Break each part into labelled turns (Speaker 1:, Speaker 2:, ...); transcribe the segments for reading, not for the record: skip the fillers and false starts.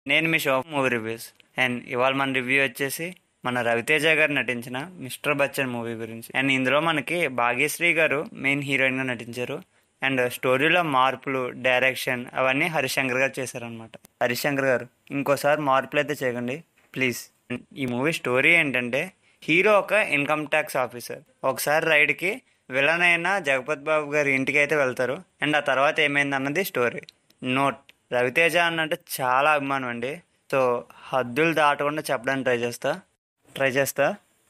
Speaker 1: నేను మీ show movie reviews. And ఇవాళ మన రివ్యూ వచ్చేసి మన రవితేజ గారు నటించిన మిస్టర్ బచ్చన్ మూవీ గురించి. అండ్ ఇందులో మనకి భాగ్యశ్రీ గారు మెయిన్ హీరోయిన్గా నటించారు. అండ్ స్టోరీలో మార్పులు, డైరెక్షన్ అవన్నీ హరిశంకర్ గారు చేశారనమాట. హరిశంకర్ గారు ఇంకోసారి మార్పులు అయితే చేయకండి ప్లీజ్. ఈ మూవీ స్టోరీ ఏంటంటే, హీరో ఒక ఇన్కమ్ ట్యాక్స్ ఆఫీసర్ ఒకసారి రైడ్కి విలన్ అయిన జగపతి బాబు గారి ఇంటికి అయితే వెళ్తారు. అండ్ ఆ తర్వాత ఏమైంది అన్నది స్టోరీ. నోట్, రవితేజ అన్నంటే చాలా అభిమానం అండి. సో హద్దులు దాటకుండా చెప్పడానికి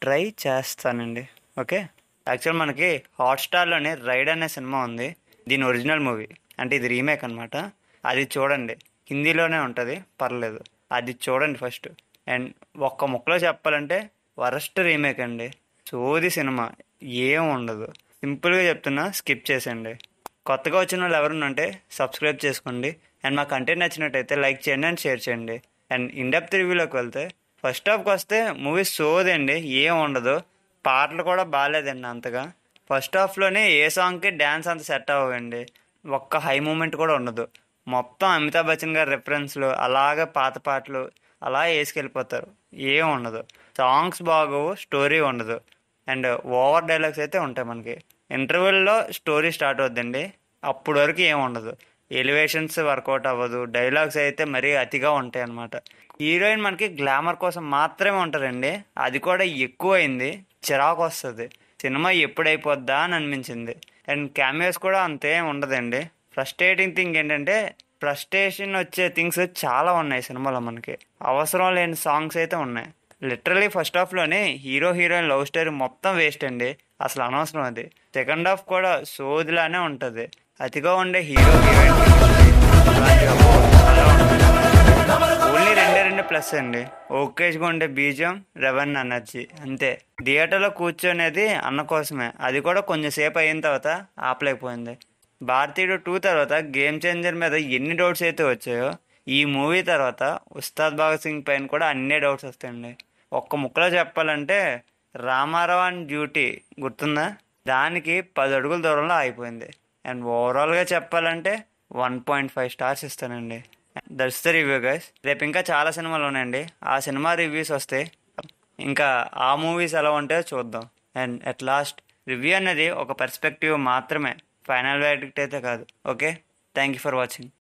Speaker 1: ట్రై చేస్తానండి. ఓకే, యాక్చువల్ మనకి హాట్స్టార్లోనే రైడ్ అనే సినిమా ఉంది. దీని ఒరిజినల్ మూవీ, అంటే ఇది రీమేక్ అనమాట. అది చూడండి, హిందీలోనే ఉంటుంది, పర్లేదు, అది చూడండి ఫస్ట్. అండ్ ఒక్క ముక్కలో చెప్పాలంటే వరస్ట్ రీమేక్ అండి. సోది సినిమా, ఏం ఉండదు. సింపుల్గా చెప్తున్నా, స్కిప్ చేసేయండి. కొత్తగా వచ్చిన వాళ్ళు ఎవరున్నా ఉంటే సబ్స్క్రైబ్ చేసుకోండి. అండ్ మా కంటెంట్ నచ్చినట్టయితే లైక్ చేయండి అండ్ షేర్ చేయండి. అండ్ ఇన్డెప్త్ రివ్యూలోకి వెళ్తే, ఫస్ట్ హాఫ్కి వస్తే మూవీ సోదండి, ఏం ఉండదు. పాటలు కూడా బాగాలేదండి అంతగా. ఫస్ట్ హాఫ్లోనే ఏ సాంగ్కి డ్యాన్స్ అంత సెట్ అవ్వండి, ఒక్క హై మూమెంట్ కూడా ఉండదు. మొత్తం అమితాబ్ బచ్చన్ గారి రెఫరెన్స్లు, అలాగే పాత పాటలు అలా వేసుకెళ్ళిపోతారు, ఏం ఉండదు. సాంగ్స్ బాగోవు, స్టోరీ ఉండదు. అండ్ ఓవర్ డైలాగ్స్ అయితే ఉంటాయి మనకి. ఇంటర్వెల్లో స్టోరీ స్టార్ట్ అవుద్దండి, అప్పుడు వరకు ఏం ఉండదు. ఎలివేషన్స్ వర్కౌట్ అవ్వదు, డైలాగ్స్ అయితే మరీ అతిగా ఉంటాయి అన్నమాట. హీరోయిన్ మనకి గ్లామర్ కోసం మాత్రమే ఉంటారండి, అది కూడా ఎక్కువైంది, చిరాకు వస్తుంది. సినిమా ఎప్పుడైపోద్దా అని అనిపించింది. అండ్ క్యామియోస్ కూడా అంతే ఉండదండి. ఫ్రస్ట్రేటింగ్ థింగ్ ఏంటంటే, ఫ్రస్ట్రేషన్ వచ్చే థింగ్స్ చాలా ఉన్నాయి సినిమాలో మనకి. అవసరం లేని సాంగ్స్ అయితే ఉన్నాయి. లిటరలీ ఫస్ట్ హాఫ్లోనే హీరో హీరోయిన్ లవ్ స్టోరీ మొత్తం వేస్ట్ అండి, అసలు అనవసరం అది. సెకండ్ హాఫ్ కూడా సోదిలానే ఉంటుంది. అతిగా ఉండే హీరో హీరోయిన్ ఓన్లీ రెండే ప్లస్ అండి. ఓకేజ్గా ఉండే బీజం, రెవెన్ ఎనర్జీ, అంతే. థియేటర్లో కూర్చొనేది అన్న కోసమే, అది కూడా కొంచెం సేపు అయిన తర్వాత ఆపలేకపోయింది. భారతీయుడు 2 తర్వాత గేమ్ చేంజర్ మీద ఎన్ని డౌట్స్ అయితే వచ్చాయో, ఈ మూవీ తర్వాత ఉస్తాద్ భగత్ సింగ్ పైన కూడా అన్నే డౌట్స్ వస్తాయండి. ఒక్క ముక్కలో చెప్పాలంటే, రామారావు అండ్ డ్యూటీ గుర్తుందా, దానికి 10 అడుగుల దూరంలో ఆగిపోయింది. అండ్ ఓవరాల్గా చెప్పాలంటే 1.5 స్టార్స్ ఇస్తానండి. That's the review guys. రేపు ఇంకా చాలా సినిమాలు ఉన్నాయండి, ఆ సినిమా రివ్యూస్ వస్తే ఇంకా ఆ మూవీస్ ఎలా ఉంటాయో చూద్దాం. అండ్ అట్ లాస్ట్, రివ్యూ అనేది ఒక పర్స్పెక్టివ్ మాత్రమే, ఫైనల్ వర్డిక్ట్ అయితే కాదు. Okay, thank you for watching.